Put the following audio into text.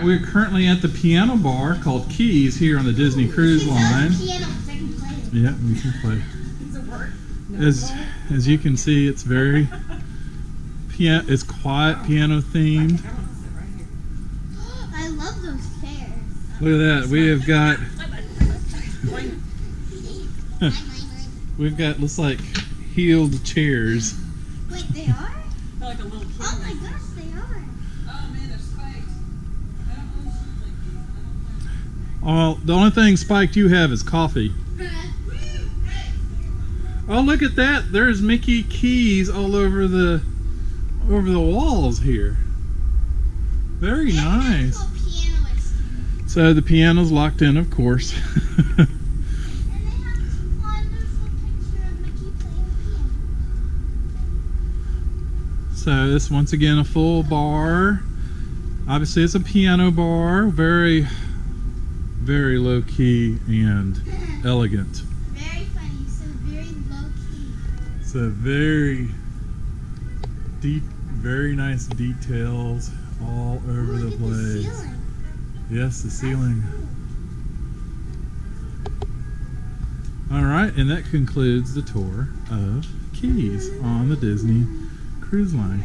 we're currently at the piano bar called Keys here on the Disney Cruise Line. Yeah, we can play. Does it work? As you can see, it's very it's quiet, piano themed. I love those chairs. Look at that. We have got we've got looks like heeled chairs. Wait, they are? They're like a little kid. Oh my gosh, they are. Oh man, they're spiked. I don't know shoes like these. I don't Well, the only thing spiked you have is coffee. Oh, look at that! There's Mickey keys all over the walls here. Very nice. So the piano's locked in, of course. And they have this wonderful picture of Mickey playing piano. So this once again a full bar. Obviously it's a piano bar, very low key and elegant. Very funny, so very low key. So very deep, very nice details all over the place. The ceiling. Yes, the ceiling. Alright, and that concludes the tour of Keys on the Disney Cruise Line.